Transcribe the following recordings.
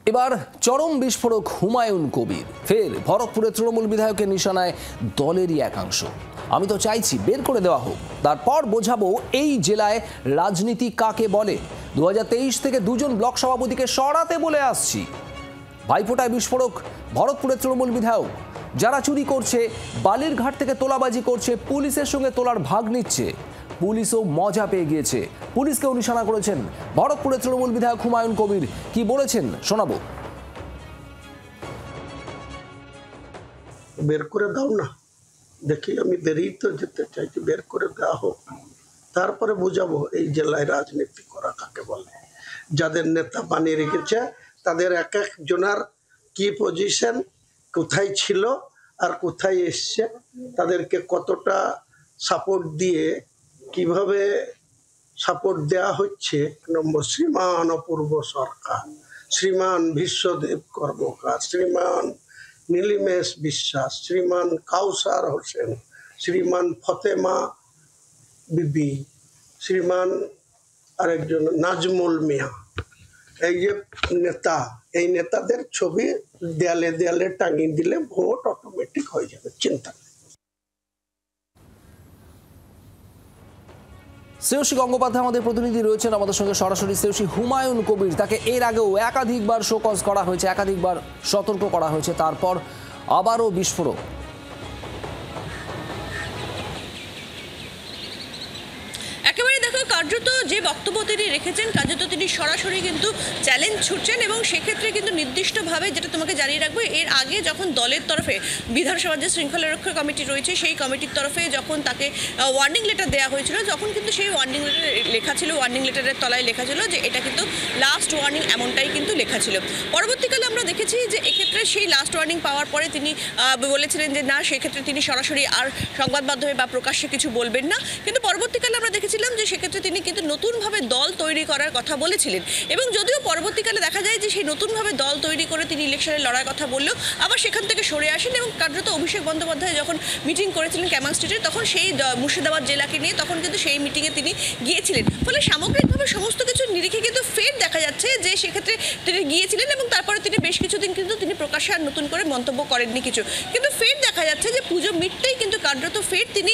এবার চরম বিস্ফোরক হুমায়ুন কবির ফের ভরতপুরে তৃণমূল বিধায়কের নিশানায় দলেরই একাংশ। আমি তো চাইছি বের করে দেওয়া হোক, তারপর বোঝাবো এই জেলায় রাজনীতি কাকে বলে। 2023 থেকে দুজন ব্লক সভাপতিকে সরাতে বলে আসছি। ভাইফোঁটায় বিস্ফোরক ভরতপুরের তৃণমূল বিধায়ক, যারা চুরি করছে, বালির ঘাট থেকে তোলাবাজি করছে, পুলিশের সঙ্গে তোলার ভাগ নিচ্ছে। পুলিশও মজা পেয়ে গিয়েছে, পুলিশকেও নিশানা করেছেন ভরতপুরের তৃণমূল বিধায়ক হুমায়ুন কবির। কি বলেছেন শোনাবো। বের করে দাও না, দেখি আমি দেরি তো যেতে চাইছি, বের করে দেওয়া হোক, তারপরে বুঝাবো এই জেলায় রাজনীতি করা কাকে বলে। যাদের নেতা বানিয়ে রেখেছে তাদের এক একজনের কি পজিশন, কোথায় ছিল আর কোথায় এসছে, তাদেরকে কতটা সাপোর্ট দিয়ে কিভাবে সাপোর্ট দেওয়া হচ্ছে। নম্বর শ্রীমান অপূর্ব সরকার, শ্রীমান বিশ্বদেব কর্মকার, শ্রীমান নীলিমেশ বিশ্বাস, শ্রীমান কাউসার হোসেন, শ্রীমান ফতেমা বিবি, শ্রীমান আরেকজন নাজমুল মিয়া, এই যে নেতা, এই নেতাদের ছবি দেয়ালে দেয়ালে টাঙিয়ে দিলে ভোট অটোমেটিক হয়ে যাবে, চিন্তা। শ্রেয়সী গঙ্গোপাধ্যায় আমাদের প্রতিনিধি রয়েছেন আমাদের সঙ্গে সরাসরি। শ্রেয়সী, হুমায়ুন কবির, তাকে এর আগেও একাধিকবার শোকজ করা হয়েছে, একাধিকবার সতর্ক করা হয়েছে, তারপর আবারও বিস্ফোরক। একেবারে দেখো, কার্যত যে বক্তব্য তিনি রেখেছেন, কার্যত তিনি সরাসরি কিন্তু চ্যালেঞ্জ ছুটছেন এবং সেক্ষেত্রে কিন্তু নির্দিষ্টভাবে যেটা তোমাকে জানিয়ে রাখবো, এর আগে যখন দলের তরফে বিধানসভার যে শৃঙ্খলা রক্ষা কমিটি রয়েছে সেই কমিটির তরফে যখন তাকে ওয়ার্নিং লেটার দেওয়া হয়েছিল, যখন কিন্তু সেই ওয়ার্নিং লেটার লেখা ছিল, ওয়ার্নিং লেটারের তলায় লেখা ছিল যে এটা কিন্তু লাস্ট ওয়ার্নিং, এমনটাই কিন্তু লেখা ছিল। পরবর্তীকালে আমরা দেখেছি যে এক্ষেত্রে সেই লাস্ট ওয়ার্নিং পাওয়ার পরে তিনি বলেছিলেন যে না, সেক্ষেত্রে তিনি সরাসরি আর সংবাদ মাধ্যমে বা প্রকাশ্যে কিছু বলবেন না। কিন্তু পরবর্তীকালে আমরা দেখেছিলাম যে সেক্ষেত্রে তিনি কিন্তু নতুনভাবে দল তৈরি করার কথা বলেছিলেন এবং যদিও পরবর্তীকালে দেখা যায় যে সেই নতুনভাবে দল তৈরি করে তিনি ইলেকশনে লড়ার কথা বললেও আবার সেখান থেকে সরে আসেন এবং কার্যত অভিষেক বন্দ্যোপাধ্যায় যখন মিটিং করেছিলেন ক্যামাং স্ট্রিটে, তখন সেই মুর্শিদাবাদ জেলাকে নিয়ে তখন কিন্তু সেই মিটিংয়ে তিনি গিয়েছিলেন। ফলে সামগ্রিকভাবে সমস্ত কিছু নিরিখে কিন্তু ফের দেখা যাচ্ছে যে সেক্ষেত্রে তিনি গিয়েছিলেন এবং তারপরে তিনি বেশ কিছুদিন কিন্তু তিনি প্রকাশ্যে আর নতুন করে মন্তব্য করেননি কিছু, কিন্তু ফের দেখা যাচ্ছে যে পুজো মিটতেই কিন্তু কার্যত ফের তিনি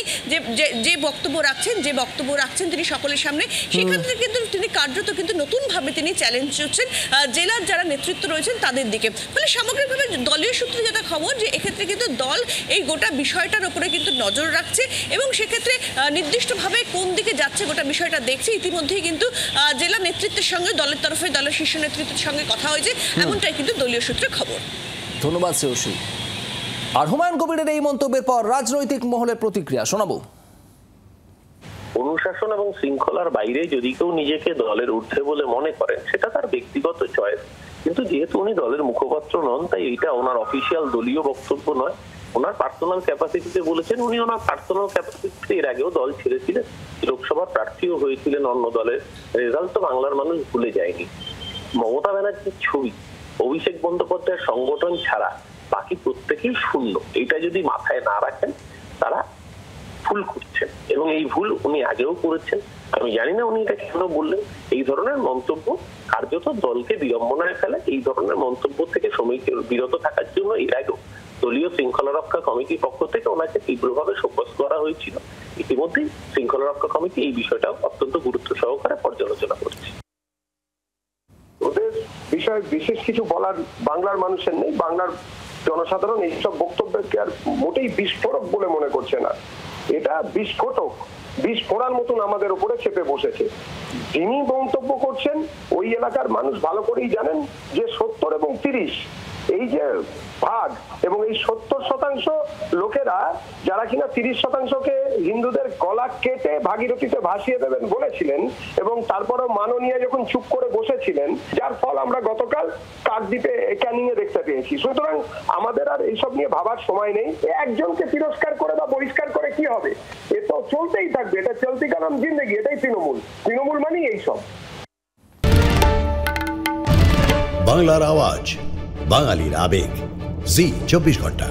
যে বক্তব্য রাখছেন তিনি সকলের সামনে, সেখান থেকে কিন্তু তিনি কার্যত কিন্তু নতুনভাবে তিনি চ্যালেঞ্জ করছেন জেলার যারা নেতৃত্ব রয়েছেন তাদের দিকে। ফলে সামগ্রিকভাবে দলীয় সূত্রে যেটা খবর যে এক্ষেত্রে কিন্তু দল এই গোটা বিষয়টার উপরে কিন্তু নজর রাখছে এবং সেক্ষেত্রে নির্দিষ্টভাবে কোন দিকে যাচ্ছে গোটা বিষয়টা দেখছে। ইতিমধ্যেই কিন্তু জেলা নেতৃত্বের সঙ্গে দলের তরফে দলের শীর্ষ নেতৃত্বের সঙ্গে কথা হয়েছে, এমনটাই কিন্তু দলীয় সূত্রে খবর। ধন্যবাদ শ্রেয়সী। আর হুমায়ুন কবিরের এই মন্তব্যের পর রাজনৈতিক মহলের প্রতিক্রিয়া শোনাবো। অনুশাসন এবং শৃঙ্খলার বাইরে যদি কেউ নিজেকে দলের ঊর্ধ্বে বলে মনে করেন, সেটা তার ব্যক্তিগত চয়েস, কিন্তু যেহেতু উনি দলের মুখপাত্র নন, তাই এটা ওনার অফিসিয়াল দলীয় বক্তব্য নয়। ওনার পার্সোনাল ক্যাপাসিটিতে বলেছেন। উনি ওনার পার্সোনাল ক্যাপাসিটিতে এর আগেও দল ছেড়েছিলেন, লোকসভার প্রার্থীও হয়েছিলেন অন্য দলের। রেজাল্ট তো বাংলার মানুষ ভুলে যায়নি। মমতা ব্যানার্জির ছবি, অভিষেক বন্দ্যোপাধ্যায়ের সংগঠন ছাড়া বাকি প্রত্যেকেই শূন্য, এটা যদি মাথায় না রাখেন তারা ভুল করছেন এবং এই ভুল উনি আগেও করেছেন। আমি জানি না উনি এটা কেন বললেন। এই ধরনের মন্তব্য কার্যত দলকে বিড়ম্বনায় ফেলে। এই ধরনের মন্তব্য থেকে সময়কে বিরত থাকার জন্য এর আগেও দলীয় শৃঙ্খলা রক্ষা কমিটির পক্ষ থেকে ওনাকে তীব্রভাবে শোকজ করা হয়েছিল। ইতিমধ্যেই শৃঙ্খলা রক্ষা কমিটি এই বিষয়টা অত্যন্ত গুরুত্ব সহকারে পর্যালোচনা করছে। ওদের বিষয়ে বিশেষ কিছু বলার বাংলার মানুষের নেই। বাংলার জনসাধারণ এইসব বক্তব্যকে আর মোটেই বিস্ফোরক বলে মনে করছে না। এটা বিস্ফোটক, বিস্ফোরার মতন আমাদের উপরে চেপে বসেছে। যিনি মন্তব্য করছেন ওই এলাকার মানুষ ভালো করেই জানেন যে 70 এবং 30 এই যে ভাগ এবং এই 70% লোকেরা যারা কিনা 30%কে হিন্দুদের গলা কেটে ভাগীরথীতে ভাসিয়ে দেবেন বলেছিলেন এবং তারপরে মাননীয় যখন চুপ করে বসেছিলেন, যার ফল আমরা গতকাল কাকদ্বীপে ক্যানিংয়ে দেখতে পেয়েছি। সুতরাং আমাদের আর এইসব নিয়ে ভাবার সময় নেই। একজনকে তিরস্কার করে বা বহিষ্কার করে কি হবে? এ তো চলতেই থাকবে, এটা চলতি কালাম জিন্দেগি, এটাই তৃণমূল মানেই এইসব। বাংলার আওয়াজ, বাঙালির আবেগ, জি 24 ঘন্টা।